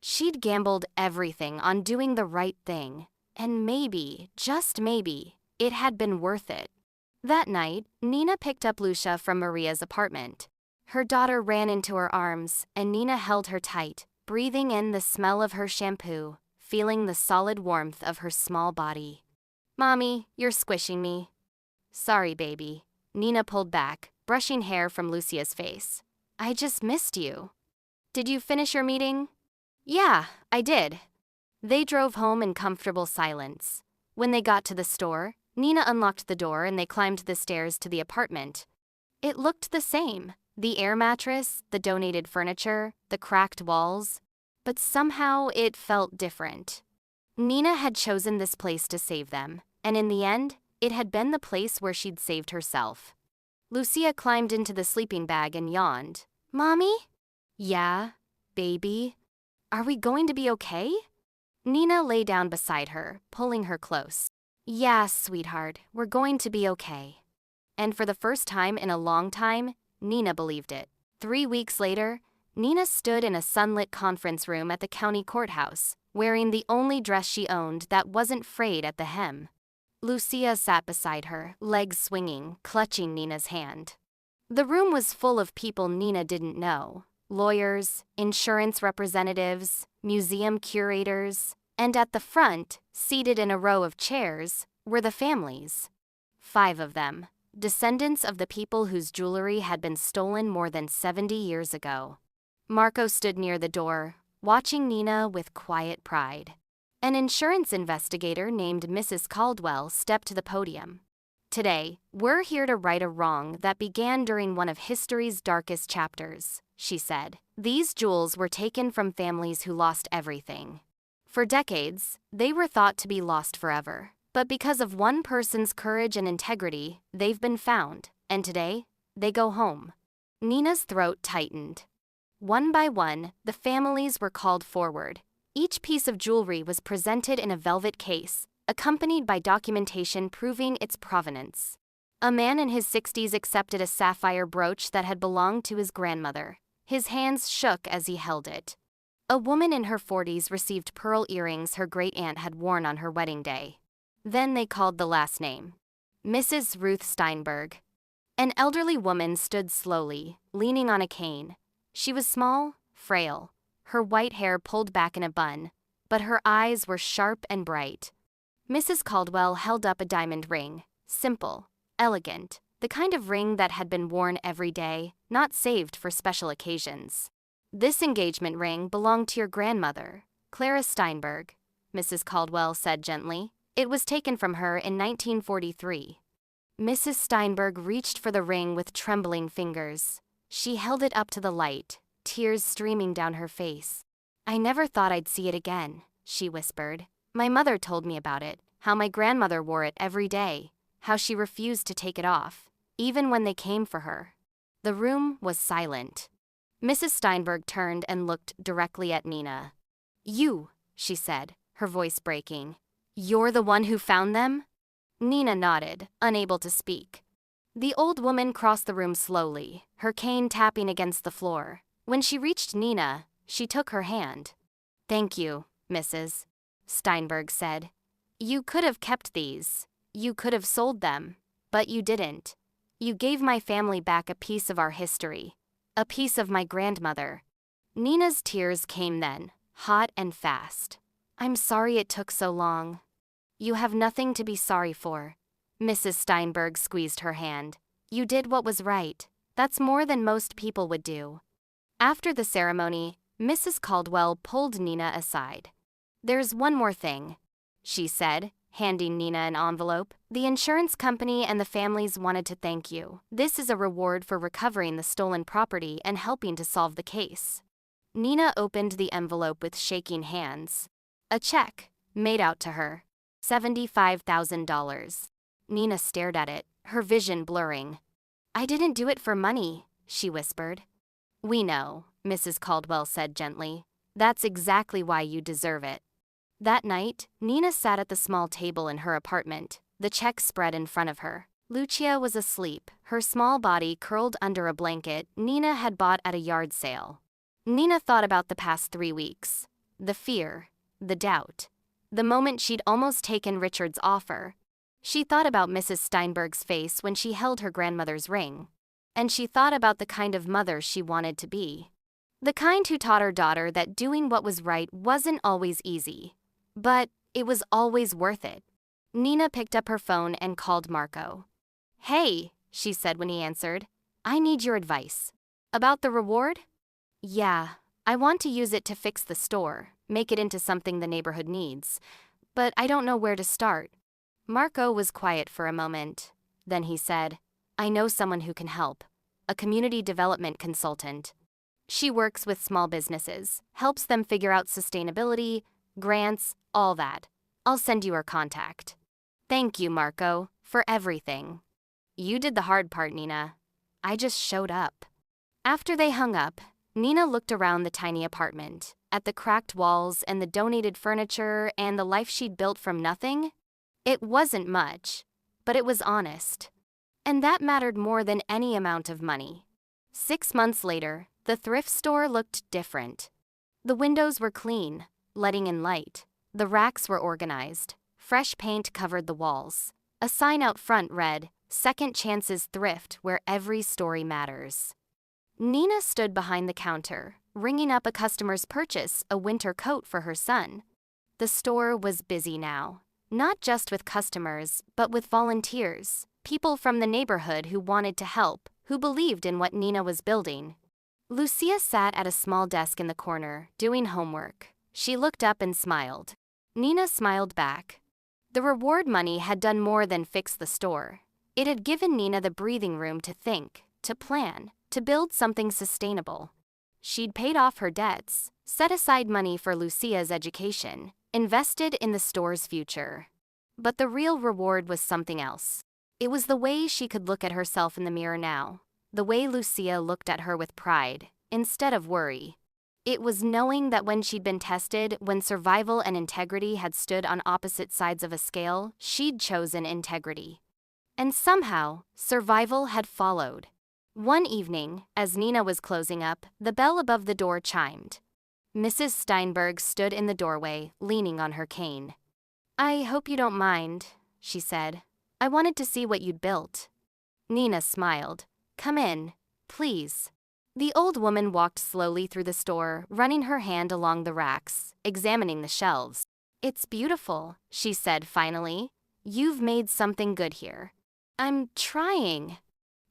She'd gambled everything on doing the right thing, and maybe, just maybe, it had been worth it. That night, Nina picked up Lucia from Maria's apartment. Her daughter ran into her arms, and Nina held her tight, breathing in the smell of her shampoo, feeling the solid warmth of her small body. "Mommy, you're squishing me." "Sorry, baby." Nina pulled back, brushing hair from Lucia's face. "I just missed you." "Did you finish your meeting?" "Yeah, I did." They drove home in comfortable silence. When they got to the store, Nina unlocked the door and they climbed the stairs to the apartment. It looked the same. The air mattress, the donated furniture, the cracked walls. But somehow it felt different. Nina had chosen this place to save them, and in the end, it had been the place where she'd saved herself. Lucia climbed into the sleeping bag and yawned. "Mommy?" "Yeah, baby. Are we going to be okay?" Nina lay down beside her, pulling her close. "Yeah, sweetheart, we're going to be okay." And for the first time in a long time, Nina believed it. 3 weeks later, Nina stood in a sunlit conference room at the county courthouse, wearing the only dress she owned that wasn't frayed at the hem. Lucia sat beside her, legs swinging, clutching Nina's hand. The room was full of people Nina didn't know. Lawyers, insurance representatives, museum curators, and at the front, seated in a row of chairs, were the families. 5 of them, descendants of the people whose jewelry had been stolen more than 70 years ago. Marco stood near the door, watching Nina with quiet pride. An insurance investigator named Mrs. Caldwell stepped to the podium. "Today, we're here to right a wrong that began during one of history's darkest chapters," she said. "These jewels were taken from families who lost everything. For decades, they were thought to be lost forever. But because of one person's courage and integrity, they've been found, and today, they go home." Nina's throat tightened. One by one, the families were called forward. Each piece of jewelry was presented in a velvet case, accompanied by documentation proving its provenance. A man in his 60s accepted a sapphire brooch that had belonged to his grandmother. His hands shook as he held it. A woman in her 40s received pearl earrings her great-aunt had worn on her wedding day. Then they called the last name. Mrs. Ruth Steinberg. An elderly woman stood slowly, leaning on a cane. She was small, frail, her white hair pulled back in a bun, but her eyes were sharp and bright. Mrs. Caldwell held up a diamond ring, simple, elegant, the kind of ring that had been worn every day, not saved for special occasions. "This engagement ring belonged to your grandmother, Clara Steinberg," Mrs. Caldwell said gently. "It was taken from her in 1943. Mrs. Steinberg reached for the ring with trembling fingers. She held it up to the light, tears streaming down her face. "I never thought I'd see it again," she whispered. "My mother told me about it, how my grandmother wore it every day, how she refused to take it off, even when they came for her." The room was silent. Mrs. Steinberg turned and looked directly at Nina. "You," she said, her voice breaking. "You're the one who found them?" Nina nodded, unable to speak. The old woman crossed the room slowly, her cane tapping against the floor. When she reached Nina, she took her hand. "Thank you, Mrs. Steinberg said. "You could have kept these. You could have sold them. But you didn't. You gave my family back a piece of our history. A piece of my grandmother." Nina's tears came then, hot and fast. "I'm sorry it took so long." "You have nothing to be sorry for." Mrs. Steinberg squeezed her hand. "You did what was right. That's more than most people would do." After the ceremony, Mrs. Caldwell pulled Nina aside. "There's one more thing," she said, handing Nina an envelope. "The insurance company and the families wanted to thank you. This is a reward for recovering the stolen property and helping to solve the case." Nina opened the envelope with shaking hands. A check, made out to her. $75,000. Nina stared at it, her vision blurring. "I didn't do it for money," she whispered. "We know," Mrs. Caldwell said gently. "That's exactly why you deserve it." That night, Nina sat at the small table in her apartment, the check spread in front of her. Lucia was asleep, her small body curled under a blanket Nina had bought at a yard sale. Nina thought about the past 3 weeks. The fear, the doubt, the moment she'd almost taken Richard's offer. She thought about Mrs. Steinberg's face when she held her grandmother's ring. And she thought about the kind of mother she wanted to be. The kind who taught her daughter that doing what was right wasn't always easy. But it was always worth it. Nina picked up her phone and called Marco. "Hey," she said when he answered. "I need your advice." "About the reward?" "Yeah, I want to use it to fix the store, make it into something the neighborhood needs. But I don't know where to start." Marco was quiet for a moment. Then he said, I know someone who can help. A community development consultant. She works with small businesses, helps them figure out sustainability, grants, all that. I'll send you her contact. Thank you, Marco, for everything. You did the hard part, Nina. I just showed up. After they hung up, Nina looked around the tiny apartment, at the cracked walls and the donated furniture and the life she'd built from nothing. It wasn't much, but it was honest. And that mattered more than any amount of money. 6 months later, the thrift store looked different. The windows were clean, letting in light. The racks were organized. Fresh paint covered the walls. A sign out front read, Second Chances Thrift, where every story matters. Nina stood behind the counter, ringing up a customer's purchase, a winter coat for her son. The store was busy now, not just with customers, but with volunteers, people from the neighborhood who wanted to help, who believed in what Nina was building. Lucia sat at a small desk in the corner, doing homework. She looked up and smiled. Nina smiled back. The reward money had done more than fix the store. It had given Nina the breathing room to think, to plan, to build something sustainable. She'd paid off her debts, set aside money for Lucia's education, invested in the store's future. But the real reward was something else. It was the way she could look at herself in the mirror now, the way Lucia looked at her with pride, instead of worry. It was knowing that when she'd been tested, when survival and integrity had stood on opposite sides of a scale, she'd chosen integrity. And somehow, survival had followed. One evening, as Nina was closing up, the bell above the door chimed. Mrs. Steinberg stood in the doorway, leaning on her cane. I hope you don't mind, she said. I wanted to see what you'd built. Nina smiled. Come in, please. The old woman walked slowly through the store, running her hand along the racks, examining the shelves. It's beautiful, she said finally. You've made something good here. I'm trying.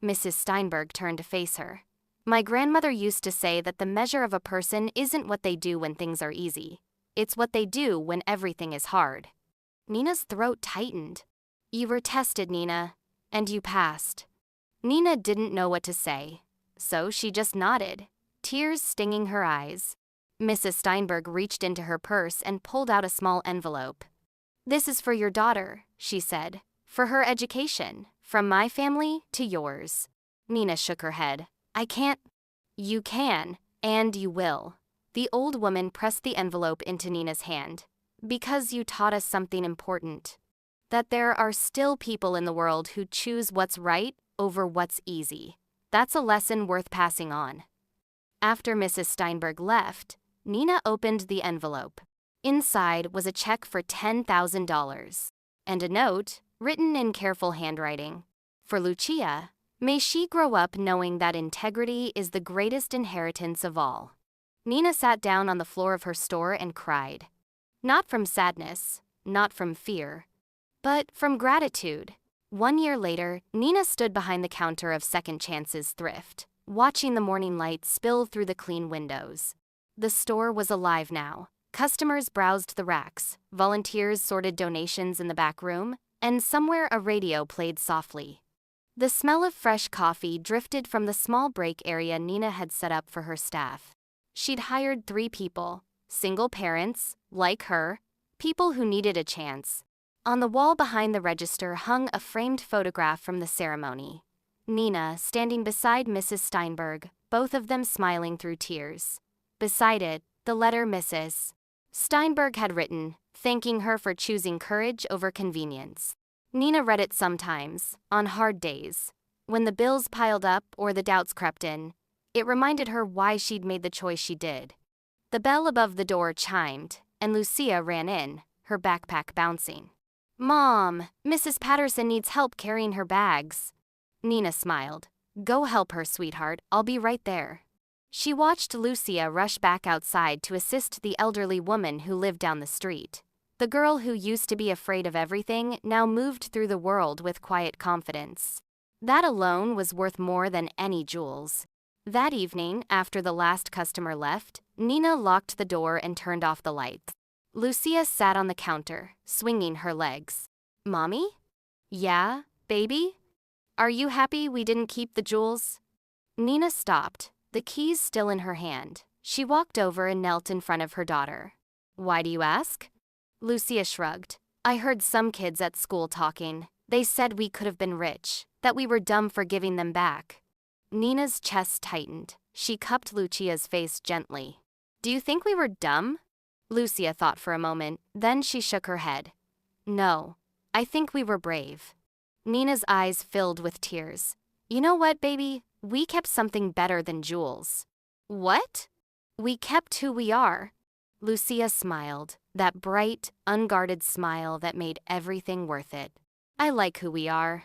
Mrs. Steinberg turned to face her. My grandmother used to say that the measure of a person isn't what they do when things are easy. It's what they do when everything is hard. Nina's throat tightened. You were tested, Nina, and you passed. Nina didn't know what to say, so she just nodded, tears stinging her eyes. Mrs. Steinberg reached into her purse and pulled out a small envelope. This is for your daughter, she said, for her education, from my family to yours. Nina shook her head. I can't. You can, and you will. The old woman pressed the envelope into Nina's hand. Because you taught us something important. That there are still people in the world who choose what's right over what's easy. That's a lesson worth passing on. After Mrs. Steinberg left, Nina opened the envelope. Inside was a check for $10,000 and a note, written in careful handwriting. For Lucia, may she grow up knowing that integrity is the greatest inheritance of all. Nina sat down on the floor of her store and cried. Not from sadness, not from fear, but from gratitude. 1 year later, Nina stood behind the counter of Second Chances Thrift, watching the morning light spill through the clean windows. The store was alive now. Customers browsed the racks, volunteers sorted donations in the back room, and somewhere a radio played softly. The smell of fresh coffee drifted from the small break area Nina had set up for her staff. She'd hired 3 people, single parents, like her, people who needed a chance. On the wall behind the register hung a framed photograph from the ceremony. Nina standing beside Mrs. Steinberg, both of them smiling through tears. Beside it, the letter Mrs. Steinberg had written, thanking her for choosing courage over convenience. Nina read it sometimes, on hard days. When the bills piled up or the doubts crept in, it reminded her why she'd made the choice she did. The bell above the door chimed, and Lucia ran in, her backpack bouncing. Mom, Mrs. Patterson needs help carrying her bags. Nina smiled. Go help her, sweetheart. I'll be right there. She watched Lucia rush back outside to assist the elderly woman who lived down the street. The girl who used to be afraid of everything now moved through the world with quiet confidence. That alone was worth more than any jewels. That evening, after the last customer left, Nina locked the door and turned off the lights. Lucia sat on the counter, swinging her legs. Mommy? Yeah, baby? Are you happy we didn't keep the jewels? Nina stopped, the keys still in her hand. She walked over and knelt in front of her daughter. Why do you ask? Lucia shrugged. I heard some kids at school talking. They said we could have been rich, that we were dumb for giving them back. Nina's chest tightened. She cupped Lucia's face gently. Do you think we were dumb? Lucia thought for a moment, then she shook her head. No, I think we were brave. Nina's eyes filled with tears. You know what, baby? We kept something better than jewels. What? We kept who we are. Lucia smiled, that bright, unguarded smile that made everything worth it. I like who we are.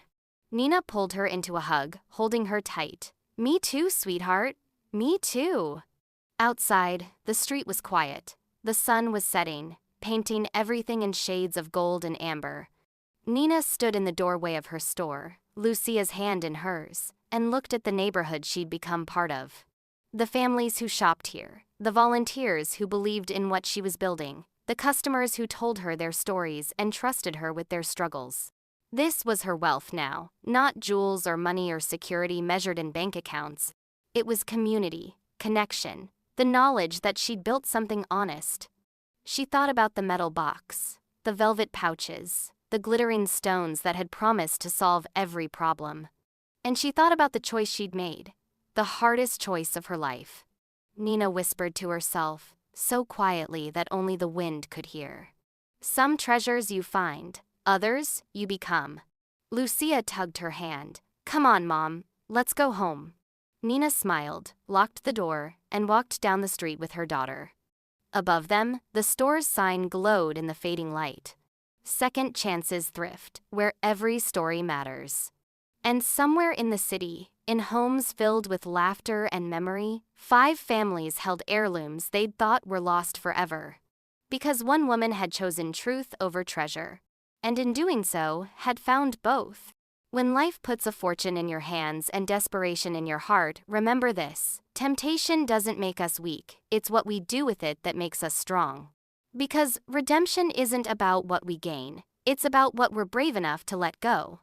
Nina pulled her into a hug, holding her tight. Me too, sweetheart. Me too. Outside, the street was quiet. The sun was setting, painting everything in shades of gold and amber. Nina stood in the doorway of her store, Lucia's hand in hers, and looked at the neighborhood she'd become part of. The families who shopped here, the volunteers who believed in what she was building, the customers who told her their stories and trusted her with their struggles. This was her wealth now, not jewels or money or security measured in bank accounts. It was community, connection, the knowledge that she'd built something honest. She thought about the metal box, the velvet pouches, the glittering stones that had promised to solve every problem. And she thought about the choice she'd made, the hardest choice of her life. Nina whispered to herself, so quietly that only the wind could hear. Some treasures you find, others you become. Lucia tugged her hand. Come on, Mom, let's go home. Nina smiled, locked the door, and walked down the street with her daughter. Above them, the store's sign glowed in the fading light. Second Chances Thrift, where every story matters. And somewhere in the city, in homes filled with laughter and memory, 5 families held heirlooms they'd thought were lost forever. Because one woman had chosen truth over treasure. And in doing so, had found both. When life puts a fortune in your hands and desperation in your heart, remember this: temptation doesn't make us weak, it's what we do with it that makes us strong. Because redemption isn't about what we gain, it's about what we're brave enough to let go.